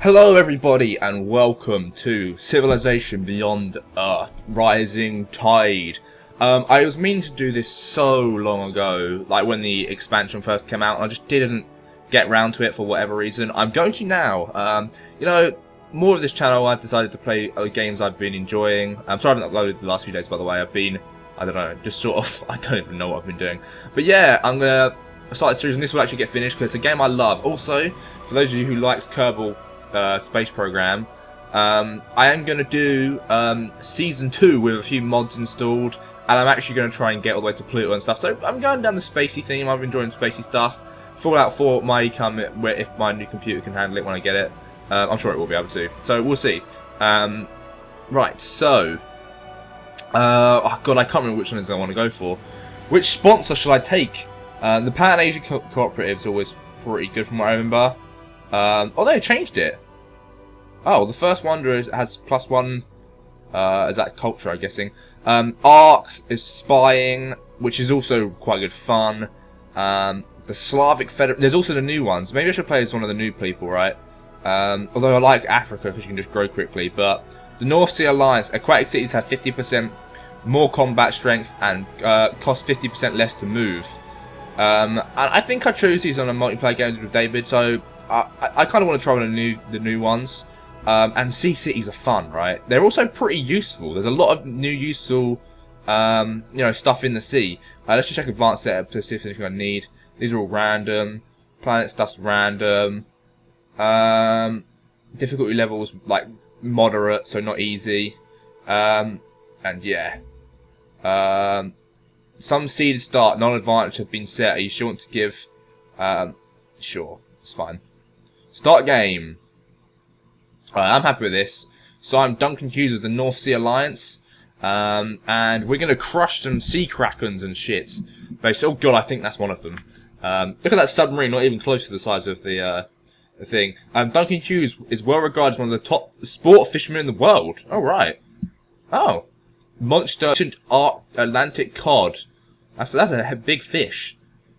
Hello everybody and welcome to Civilization Beyond Earth, Rising Tide. I was meaning to do this so long ago, like when the expansion first came out, and I just didn't get round to it for whatever reason. I'm going to now. More of this channel I've decided to play games I've been enjoying. I'm sorry I haven't uploaded the last few days, by the way. I've been, I don't know, just sort of, I don't even know what I've been doing. But yeah, I'm going to start the series and this will actually get finished because it's a game I love. Also, for those of you who liked Kerbal Space Program, I am going to do Season 2 with a few mods installed, and I'm actually going to try and get all the way to Pluto and stuff. So I'm going down the spacey theme. I'm enjoying spacey stuff. Fallout 4 might come if my new computer can handle it when I get it. I'm sure it will be able to. So we'll see. Right, so... oh god, I can't remember which ones I want to go for. Which sponsor shall I take? The Pan Asia Cooperative is always pretty good from what I remember. Oh, they changed it. Oh, the first wonder has +1. Is that culture, I'm guessing. Arc is spying, which is also quite good fun. The Slavic Federation. There's also the new ones. Maybe I should play as one of the new people, right? Although I like Africa because you can just grow quickly. But the North Sea Alliance. Aquatic cities have 50% more combat strength and cost 50% less to move. And I think I chose these on a multiplayer game with David, so I kind of want to try one of the new ones. And sea cities are fun, right? They're also pretty useful. There's a lot of new useful, stuff in the sea. Let's just check advanced setup to see if there's anything I need. These are all random. Planet stuff's random. Difficulty levels like moderate, so not easy. And yeah. Some seeded start, non-advantage have been set. Are you sure want to give? Sure, it's fine. Start game. Alright, I'm happy with this. So I'm Duncan Hughes of the North Sea Alliance. And we're going to crush some sea krakens and shits. Basically, oh god, I think that's one of them. Look at that submarine, not even close to the size of the thing. Duncan Hughes is well regarded as one of the top sport fishermen in the world. Oh, right. Oh. Monster Atlantic cod. That's a big fish.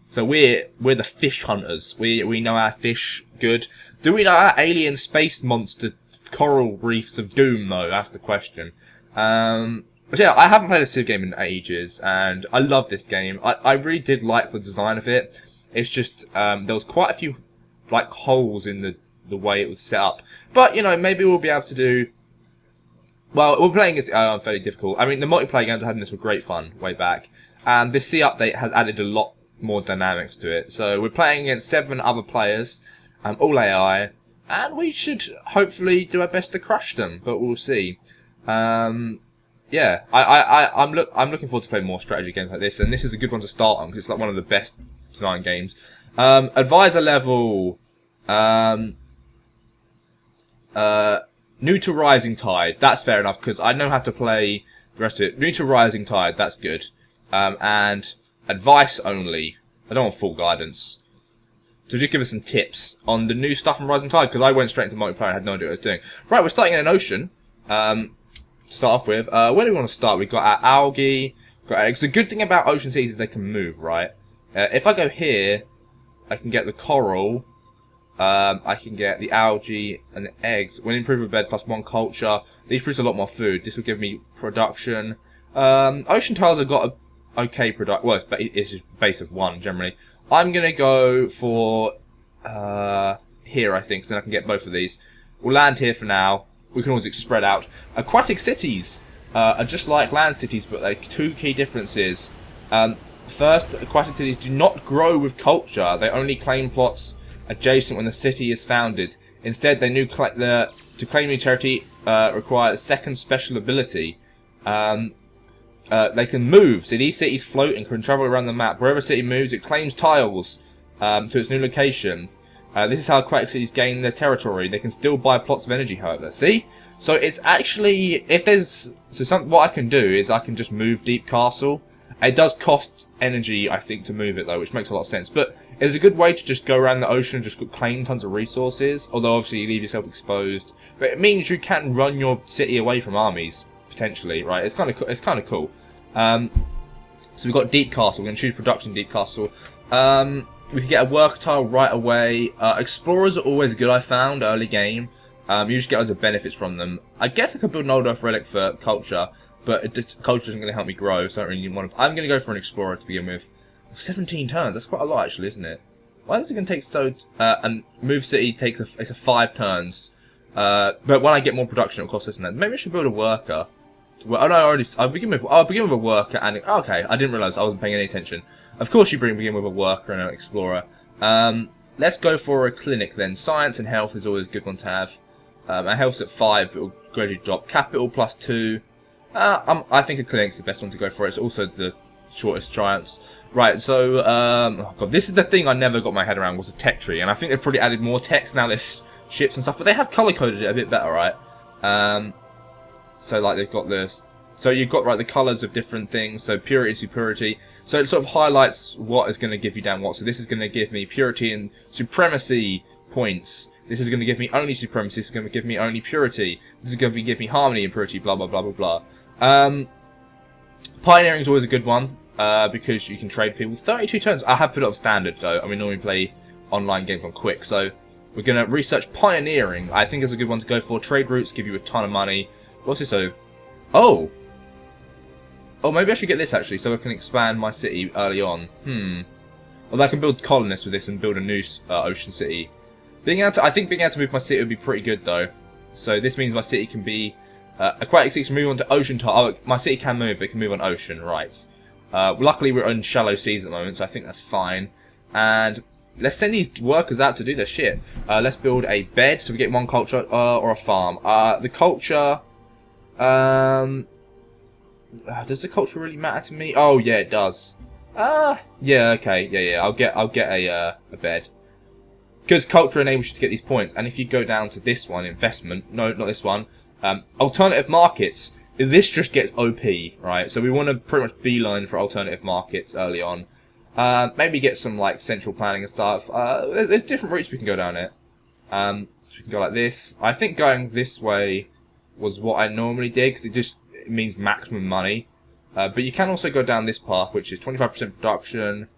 So we're the fish hunters. We know our fish good. Do we know our alien space monster coral reefs of doom though? That's the question. But yeah, I haven't played a Civ game in ages, and I love this game. I really did like the design of it. It's just there was quite a few like holes in the way it was set up. But you know, maybe we'll be able to do. Well, we're playing against fairly difficult. I mean, the multiplayer games I had in this were great fun way back, and this sea update has added a lot more dynamics to it. So we're playing against 7 other players, all AI, and we should hopefully do our best to crush them. But we'll see. Yeah, I'm looking forward to playing more strategy games like this, and this is a good one to start on because it's like one of the best design games. Advisor level. New to Rising Tide. That's fair enough because I know how to play the rest of it. New to Rising Tide. That's good. And advice only. I don't want full guidance. So just give us some tips on the new stuff from Rising Tide because I went straight into multiplayer and had no idea what I was doing. Right, we're starting in an ocean. To start off with, where do we want to start? We've got our algae. Got eggs. The good thing about ocean seas is they can move, right? If I go here, I can get the coral. I can get the algae and the eggs. When improved with bed +1 culture. These produce a lot more food. This will give me production. Ocean tiles have got a okay product. Well, it's just base of 1 generally. I'm gonna go for here, I think, so then I can get both of these. We'll land here for now. We can always spread out. Aquatic cities are just like land cities, but there are 2 key differences. First, aquatic cities do not grow with culture. They only claim plots adjacent when the city is founded. Instead, they to claim new territory require a second special ability. They can move, so these cities float and can travel around the map. Wherever a city moves, it claims tiles to its new location. This is how aquatic cities gain their territory. They can still buy plots of energy, however. See? So it's actually, if there's, what I can do is I can just move Deep Castle. It does cost energy, I think, to move it though, which makes a lot of sense. But it's a good way to just go around the ocean and just claim tons of resources. Although obviously you leave yourself exposed. But it means you can run your city away from armies, potentially, right? It's kind of cool. So we've got Deep Castle. We're going to choose Production Deep Castle. We can get a worker tile right away. Explorers are always good, I found, early game. You just get loads of benefits from them. I guess I could build an old Earth relic for culture, but culture isn't going to help me grow, so I don't really want to. I'm going to go for an explorer to begin with. 17 turns, that's quite a lot actually, isn't it? Why is it going to take so... and move city takes it's a 5 turns. But when I get more production, it'll cost less than that. Maybe I should build a worker. Oh no, I'll begin with a worker and... Okay, I didn't realise I wasn't paying any attention. Of course you begin with a worker and an explorer. Let's go for a clinic then. Science and health is always a good one to have. Our health's at 5, it will gradually drop. Capital +2. I think a clinic's the best one to go for. It's also the shortest chance. Right, so, oh god, this is the thing I never got my head around, was the tech tree. And I think they've probably added more text now, there's ships and stuff, but they have colour-coded it a bit better, right? So, like, they've got this. So you've got, right, the colours of different things, so purity and superiority. So it sort of highlights what is going to give you damn what. So this is going to give me purity and supremacy points. This is going to give me only supremacy. This is going to give me only purity. This is going to give me harmony and purity, blah, blah, blah, blah, blah. Pioneering is always a good one, because you can trade people. 32 turns. I have put it on standard, though. I mean, normally play online games on quick. So we're going to research pioneering. I think it's a good one to go for. Trade routes give you a ton of money. What's this, though? Oh! Oh, maybe I should get this, actually, so I can expand my city early on. Well, I can build colonists with this and build a new ocean city. I think being able to move my city would be pretty good, though. So this means my city can be... aquatic cities can move on to ocean tile. Oh, my city can move, but it can move on ocean, right. Luckily, we're in shallow seas at the moment, so I think that's fine. And let's send these workers out to do their shit. Let's build a bed, so we get one culture, or a farm. The culture... does the culture really matter to me? Oh, yeah, it does. Yeah, okay, yeah. I'll get a bed. Because culture enables you to get these points, and if you go down to this one, investment, no, not this one, alternative markets, this just gets OP, right? So we want to pretty much beeline for alternative markets early on. Maybe get some, like, central planning and stuff. There's different routes we can go down it. So we can go like this. I think going this way was what I normally did, because it means maximum money. But you can also go down this path, which is 25% production,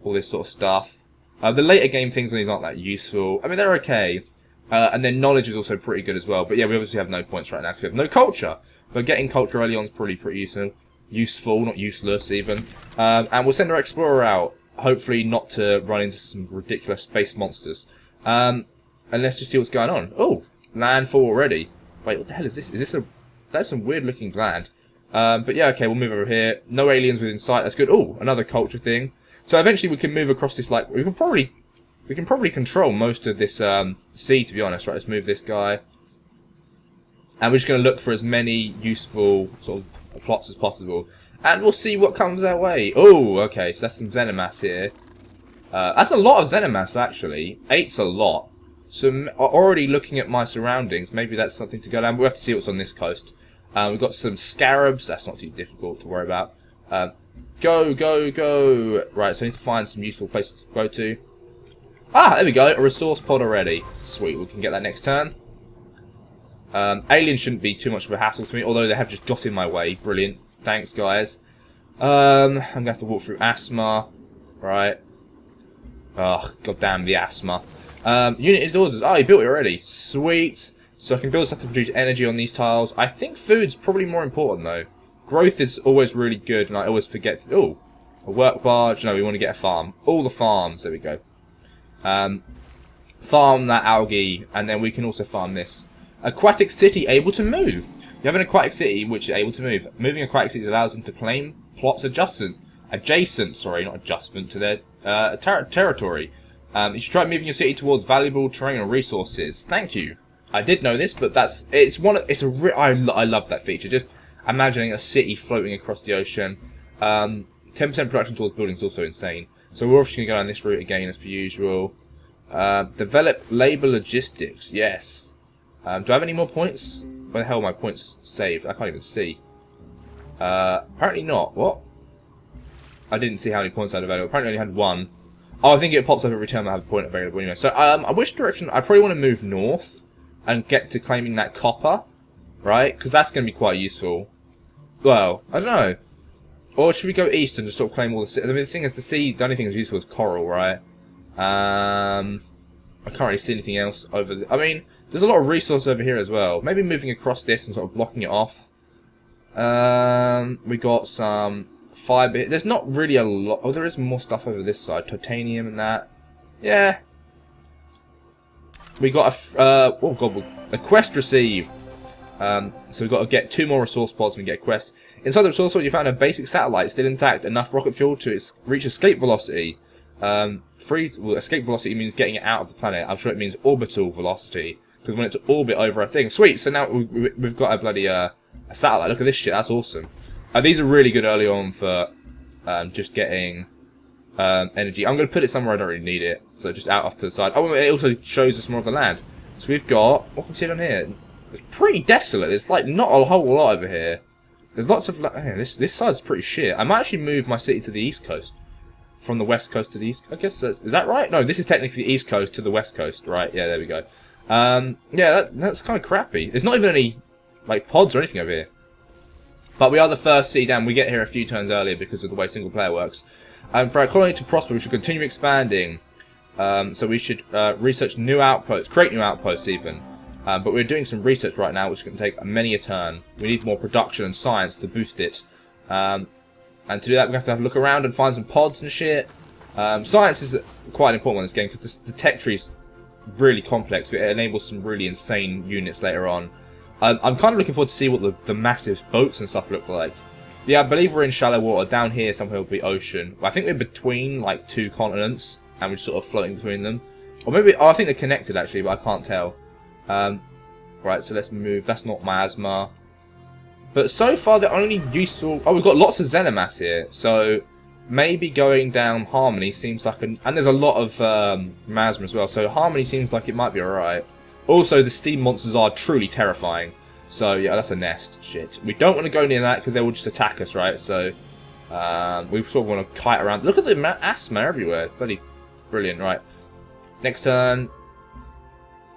all this sort of stuff. The later game things on these aren't that useful. I mean, they're okay. And then knowledge is also pretty good as well. But yeah, we obviously have no points right now because we have no culture. But getting culture early on is probably pretty useful. Useful, not useless even. And we'll send our explorer out. Hopefully not to run into some ridiculous space monsters. And let's just see what's going on. Oh, landfall already. Wait, what the hell is this? Is this a... That's some weird looking land. But yeah, okay, we'll move over here. No aliens within sight. That's good. Oh, another culture thing. So eventually we can move across this, like, we can probably control most of this sea, to be honest. Right, let's move this guy. And we're just going to look for as many useful sort of plots as possible. And we'll see what comes our way. Oh, okay, so that's some Xenomass here. That's a lot of Xenomass, actually. 8's a lot. So already looking at my surroundings, maybe that's something to go down. We'll have to see what's on this coast. We've got some scarabs. That's not too difficult to worry about. Go, go, go. Right, so I need to find some useful places to go to. Ah, there we go. A resource pod already. Sweet, we can get that next turn. Aliens shouldn't be too much of a hassle to me, although they have just got in my way. Brilliant. Thanks, guys. I'm going to have to walk through asthma. Right. Oh, goddamn the asthma. Unit indoors. Oh, you built it already. Sweet. So I can build stuff to produce energy on these tiles. I think food's probably more important, though. Growth is always really good, and I always forget to... Oh, a work barge. No, we want to get a farm. All the farms. There we go. Farm that algae, and then we can also farm this. Aquatic city able to move. You have an aquatic city which is able to move. Moving aquatic cities allows them to claim plots adjacent, sorry, not adjustment to their territory. You should try moving your city towards valuable terrain or resources. Thank you. I did know this, but I love that feature. Just imagining a city floating across the ocean. 10% production towards buildings is also insane. So we're obviously going to go down this route again as per usual. Develop labor logistics. Yes. Do I have any more points? Where the hell are my points saved? I can't even see. Apparently not. What? I didn't see how many points I had available. Apparently I only had one. Oh, I think it pops up every time I have a point available anyway. So, which direction? I probably want to move north and get to claiming that copper, right? Because that's going to be quite useful. Well, I don't know. Or should we go east and just sort of claim all the sea? I mean, the thing is, the sea, the only thing that's useful is coral, right? I can't really see anything else over the... I mean, There's a lot of resource over here as well. Maybe moving across this and sort of blocking it off. We got some fiber. There's not really a lot. Oh, there is more stuff over this side. Titanium and that. Yeah. We got oh god, a quest received. So we've got to get 2 more resource pods and we get a quest. Inside the resource pod, you found a basic satellite still intact, enough rocket fuel to reach escape velocity. Escape velocity means getting it out of the planet. I'm sure it means orbital velocity, because we want it to orbit over a thing. Sweet, so now we've got a bloody a satellite. Look at this shit, that's awesome. These are really good early on for just getting energy. I'm going to put it somewhere I don't really need it, so just out off to the side. Oh, it also shows us more of the land. So we've got, what can we see down here? It's pretty desolate. There's like not a whole lot over here. There's lots of, this side's pretty shit. I might actually move my city to the east coast. From the west coast to the east, I guess is that right? No, this is technically the east coast to the west coast, right? Yeah, there we go. Yeah, that's kind of crappy. There's not even any like pods or anything over here. But we are the first city down. We get here a few turns earlier because of the way single player works. For our colony to prosper, we should continue expanding. So we should research new outposts, create new outposts even. But we're doing some research right now, which can take many a turn. We need more production and science to boost it. And to do that, we have to look around and find some pods and shit. Science is quite an important one in this game because the tech tree is really complex, but it enables some really insane units later on. I'm kind of looking forward to see what the massive boats and stuff look like. Yeah, I believe we're in shallow water. Down here somewhere will be ocean. I think we're between like 2 continents and we're sort of floating between them. Or maybe, oh, I think they're connected actually, but I can't tell. Right, so let's move. That's not miasma. But so far, the only useful... Oh, we've got lots of Xenomass here. So maybe going down Harmony seems like an... And there's a lot of Miasma as well. So Harmony seems like it might be alright. Also, the steam monsters are truly terrifying. So yeah, that's a nest. Shit. We don't want to go near that because they will just attack us, right? So we sort of want to kite around. Look at the asthma everywhere. Bloody brilliant, right? Next turn.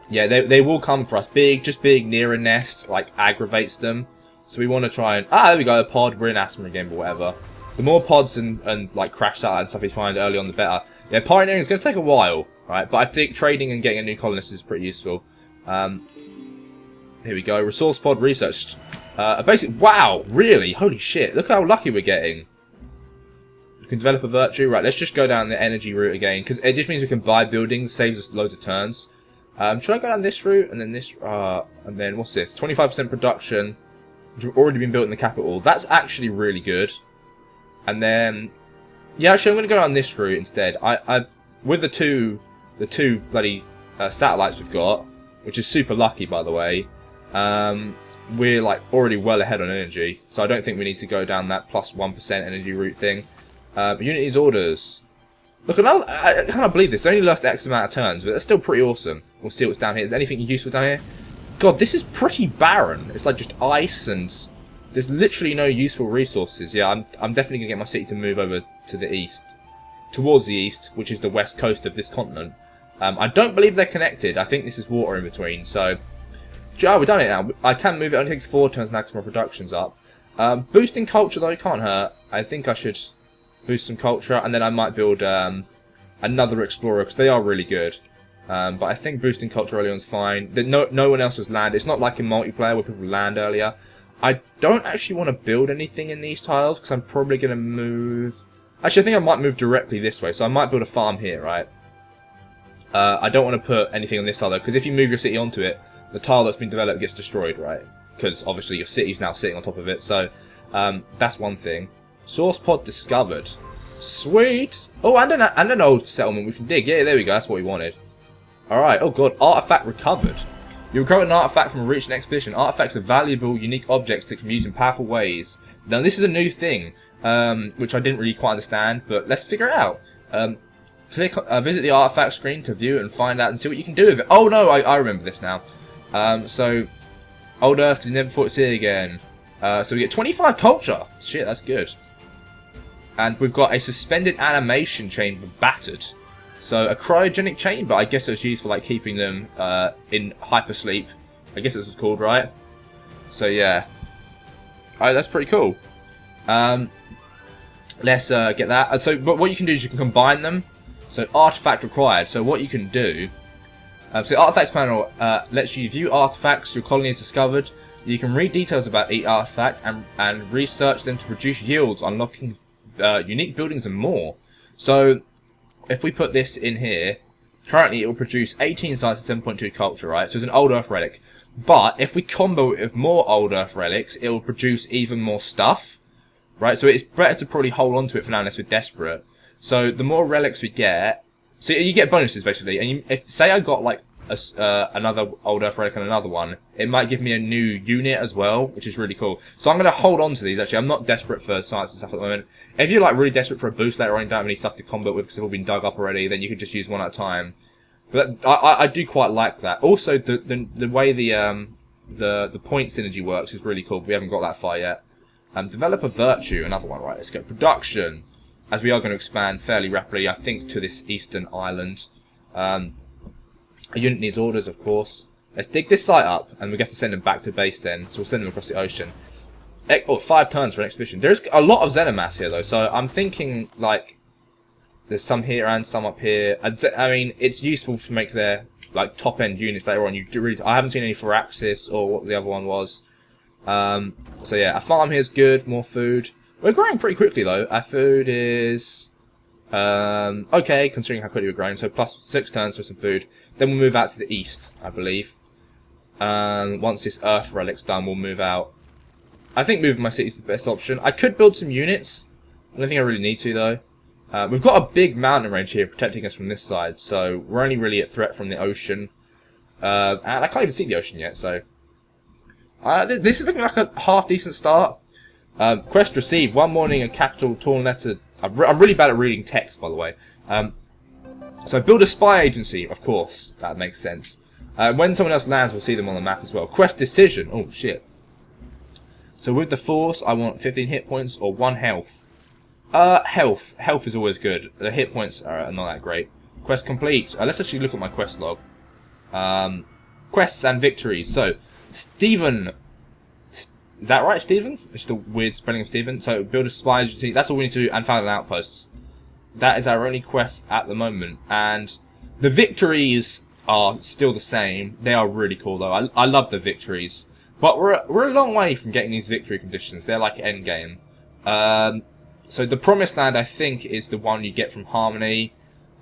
Yeah, they will come for us. Just being near a nest, like, aggravates them. So we want to try and... Ah, there we go, a pod. We're in asthma again, but whatever. The more pods and like, crash satellites and stuff we find early on, the better. Yeah, pioneering is going to take a while, right? But I think trading and getting a new colonist is pretty useful. Here we go. Resource pod researched. A basic... Wow, really? Holy shit. Look how lucky we're getting. We can develop a virtue. Right, let's just go down the energy route again. Because it just means we can buy buildings. Saves us loads of turns. Should I go down this route? And then this... and then, what's this? 25% production. Which have already been built in the capital. That's actually really good. And then... Yeah, actually, I'm going to go down this route instead. With the two bloody satellites we've got, which is super lucky, by the way, we're like already well ahead on energy. So I don't think we need to go down that plus 1% energy route thing. Unity's orders. Look, I can't believe this. It only lasts X amount of turns, but that's still pretty awesome. We'll see what's down here. Is there anything useful down here? God, this is pretty barren. It's like just ice and there's literally no useful resources. Yeah, I'm definitely going to get my city to move over to the east. Towards the east, which is the west coast of this continent. I don't believe they're connected. I think this is water in between. So, oh, we've done it now. I can move it. It only takes 4 turns now because my production's up. Boosting culture, though, it can't hurt. I think I should boost some culture. And then I might build another explorer because they are really good. But I think boosting culture early on is fine. No one else has landed. It's not like in multiplayer where people land earlier. I don't actually want to build anything in these tiles because I'm probably going to move... Actually, I think I might move directly this way. So I might build a farm here, right? I don't want to put anything on this tile, though, because if you move your city onto it, the tile that's been developed gets destroyed, right? Because obviously your city's now sitting on top of it. So that's one thing. Source pod discovered. Sweet! Oh, and an old settlement we can dig. Yeah, there we go. That's what we wanted. Alright, oh god, artifact recovered. You recovered an artifact from a recent expedition. Artifacts are valuable, unique objects that can be used in powerful ways. Now, this is a new thing, which I didn't really quite understand, but let's figure it out. Visit the artifact screen to view and find out and see what you can do with it. Oh no, I remember this now. So, Old Earth, you never thought to see it again. So we get 25 culture. Shit, that's good. And we've got a suspended animation chamber battered. So a cryogenic chamber, I guess it's used for like keeping them in hypersleep. I guess that's what's called, right? So yeah, that's pretty cool. Let's get that. But what you can do is you can combine them. So artifact required. So what you can do So the artifacts panel lets you view artifacts your colony has discovered. You can read details about each artifact and research them to produce yields, unlocking unique buildings and more. So if we put this in here, currently it will produce 18 science and 7.2 culture, right? So it's an old Earth relic. But if we combo it with more old Earth relics, it will produce even more stuff, right? So it's better to probably hold on to it for now unless we're desperate. So the more relics we get, so you get bonuses basically. And if say I got like another old Earth relic and another one, it might give me a new unit as well, which is really cool. So I'm going to hold on to these actually. I'm not desperate for science and stuff at the moment. If you're like really desperate for a boost later on, you don't have any stuff to combat with because they've all been dug up already, then you can just use one at a time. But I do quite like that. Also, the way the point synergy works is really cool. But we haven't got that far yet. Develop a virtue, another one, right? Let's go. Production, as we are going to expand fairly rapidly, I think, to this eastern island. A unit needs orders, of course. Let's dig this site up, and we have to send them back to base then. So we'll send them across the ocean. 5 turns for an expedition. There's a lot of xenomass here, though. So I'm thinking, like, there's some here and some up here. I mean, it's useful to make their like top-end units later on. I haven't seen any Firaxis or what the other one was. So yeah, a farm here is good. More food. We're growing pretty quickly, though. Our food is okay, considering how quickly we're growing. So plus 6 turns for some food. Then we'll move out to the east, I believe. Once this Earth relic's done, we'll move out. I think moving my city is the best option. I could build some units. I don't think I really need to, though. We've got a big mountain range here protecting us from this side, so we're only really at threat from the ocean. And I can't even see the ocean yet, so... this is looking like a half-decent start. Quest received. One morning, a capital torn letter... I'm really bad at reading text, by the way. So build a spy agency, of course. That makes sense. When someone else lands, we'll see them on the map as well. Quest decision. Oh, shit. So with the force, I want 15 hit points or 1 health. Health. Health is always good. The hit points are not that great. Quest complete. Let's actually look at my quest log. Quests and victories. So, Stephen. Is that right, Stephen? It's just a weird spelling of Stephen. So, build a spy agency. That's all we need to do. And found an outposts. That is our only quest at the moment. And the victories are still the same. They are really cool, though. I love the victories. But we're a long way from getting these victory conditions. They're like endgame. So the Promised Land, I think, is the one you get from Harmony.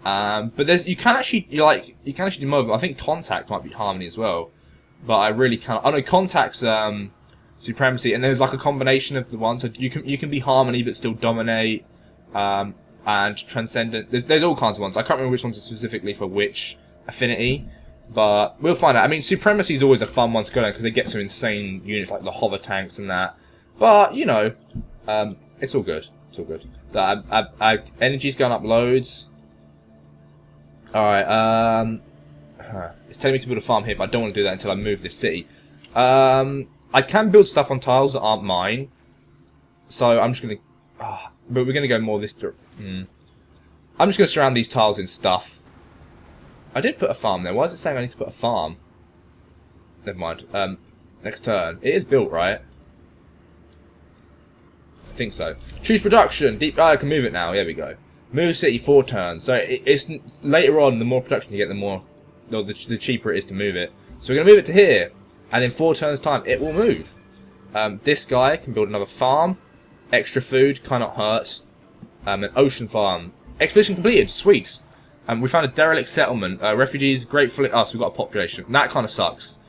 But you can actually do more of it. I think Contact might be Harmony as well. But I really can't. Oh no, Contact's Supremacy, and there's like a combination of the one. So you can be Harmony but still dominate. And Transcendent. There's all kinds of ones. I can't remember which ones are specifically for which affinity. But we'll find out. I mean, Supremacy is always a fun one to go down because they get some insane units like the hover tanks and that. But you know, it's all good. It's all good. Our energy's gone up loads. Alright, it's telling me to build a farm here, but I don't want to do that until I move this city. I can build stuff on tiles that aren't mine. So I'm just going to... but we're going to go more this... I'm just going to surround these tiles in stuff. I did put a farm there. Why is it saying I need to put a farm? Never mind. Next turn. It is built, right? I think so. Choose production. I can move it now. There we go. Move city 4 turns. So it's later on, the more production you get, the cheaper it is to move it. So we're going to move it to here. And in 4 turns time, it will move. This guy can build another farm. Extra food. Cannot hurt. An ocean farm. Expedition completed. Sweet. We found a derelict settlement. Refugees, gratefully... Oh, so we've got a population. That kind of sucks.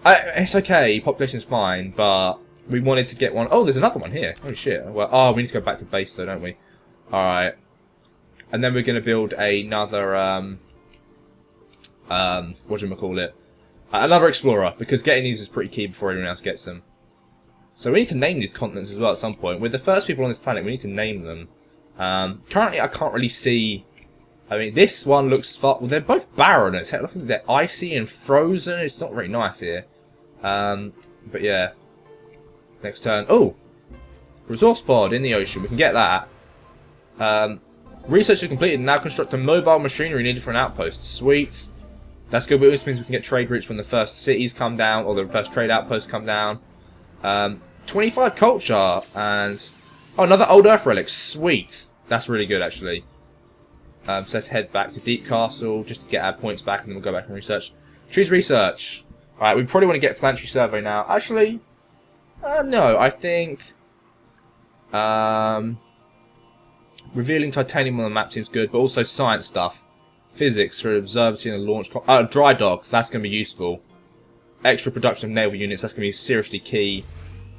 It's okay. Population's fine, but... We wanted to get one. Oh, there's another one here. Holy shit. Well, we need to go back to base, though, don't we? Alright. And then we're going to build another, whatchamacallit? Another explorer, because getting these is pretty key before anyone else gets them. So we need to name these continents as well at some point. We're the first people on this planet. We need to name them. Currently, I can't really see... I mean, this one looks far... Well, they're both barren. Look at that. They're icy and frozen. It's not very nice here. But yeah. Next turn. Oh! Resource pod in the ocean. We can get that. Research is completed. Now construct a mobile machinery needed for an outpost. Sweet. That's good. But this means we can get trade routes when the first cities come down. Or the first trade outposts come down. 25 culture. And... Oh, another old Earth relic. Sweet. That's really good, actually. So let's head back to Deep Castle. Just to get our points back. And then we'll go back and research. Choose research. Alright, we probably want to get planetary survey now. Actually, no, I think... revealing titanium on the map seems good, but also science stuff. Physics for observatory and a launch... dry dock, that's going to be useful. Extra production of naval units, that's going to be seriously key.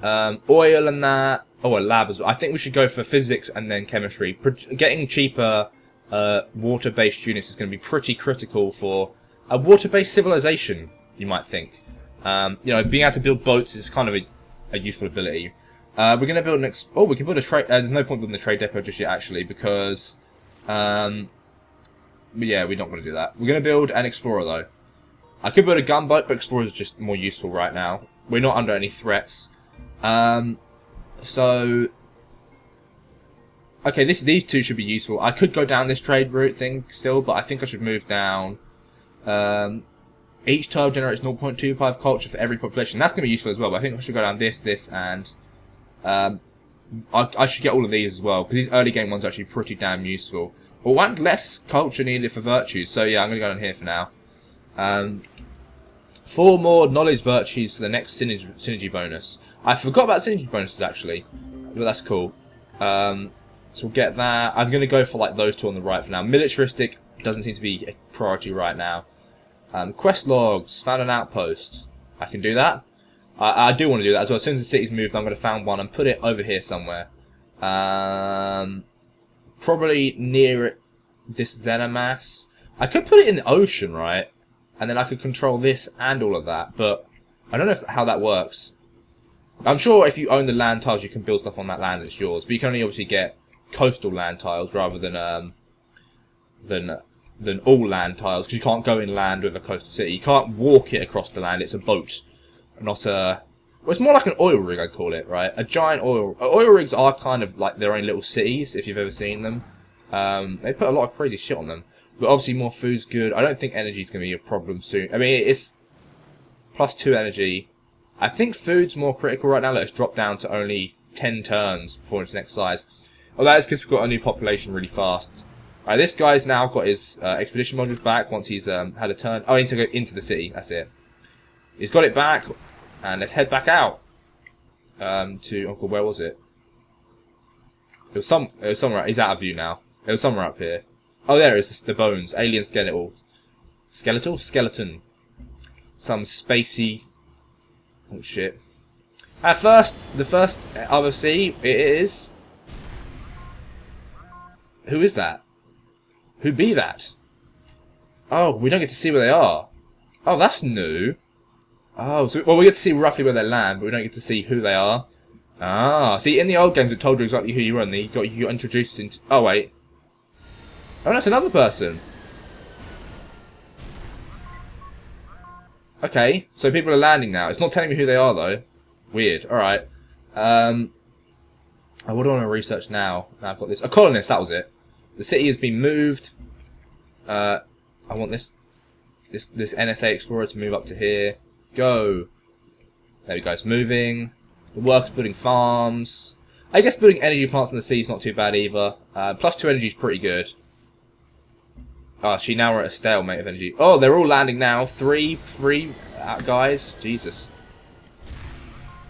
Oil and that... Oh, a lab as well. I think we should go for physics and then chemistry. Getting cheaper water-based units is going to be pretty critical for a water-based civilization, you might think. You know, being able to build boats is kind of a useful ability. We're going to build an... we can build a trade... there's no point building the trade depot just yet, actually, because... yeah, we're not going to do that. We're going to build an explorer, though. I could build a gunboat, but explorers are just more useful right now. We're not under any threats. So... Okay, these two should be useful. I could go down this trade route thing still, but I think I should move down. Each tile generates 0.25 culture for every population. That's going to be useful as well, but I think I should go down this, and... I should get all of these as well, because these early game ones are actually pretty damn useful. But want less culture needed for virtues, so yeah, I'm going to go down here for now. 4 more knowledge virtues for the next synergy bonus. I forgot about synergy bonuses actually, but that's cool. So we'll get that. I'm going to go for like those two on the right for now. Militaristic doesn't seem to be a priority right now. Quest logs, found an outpost. I can do that. I do want to do that as well. As soon as the city's moved, I'm going to found one and put it over here somewhere. Probably near this Xenamass. I could put it in the ocean, right? And then I could control this and all of that. But I don't know how that works. I'm sure if you own the land tiles, you can build stuff on that land that's yours. But you can only obviously get coastal land tiles rather than all land tiles. Because you can't go inland with a coastal city. You can't walk it across the land. It's a boat. Not a... Well, it's more like an oil rig, I'd call it, right? A giant oil... Oil rigs are kind of like their own little cities, if you've ever seen them. They put a lot of crazy shit on them. But obviously more food's good. I don't think energy's going to be a problem soon. I mean, it's +2 energy. I think food's more critical right now. Let's drop down to only 10 turns before its next size. Oh, that is because we've got a new population really fast. Alright, this guy's now got his expedition modules back once he's had a turn. Oh, he needs to go into the city. That's it. He's got it back. And let's head back out to... Oh, where was it? It was somewhere... He's out of view now. It was somewhere up here. Oh, there it is. The bones. Alien skeletal. Skeleton. Some spacey... Oh, shit. The first other sea, it is... Who is that? Who be that? Oh, we don't get to see where they are. Oh, that's new. Oh, so, well, we get to see roughly where they land, but we don't get to see who they are. Ah, see, in the old games it told you exactly who you were, and you got introduced into... Oh, wait. Oh, that's another person. Okay, so people are landing now. It's not telling me who they are, though. Weird. Alright. What do I want to research now? Now I've got this. A colonist, that was it. The city has been moved. I want this NSA Explorer to move up to here. Go. There we go, it's moving. The workers building farms. I guess building energy plants in the sea is not too bad either. +2 energy is pretty good. Now we're at a stalemate of energy. Oh, they're all landing now. Three guys. Jesus.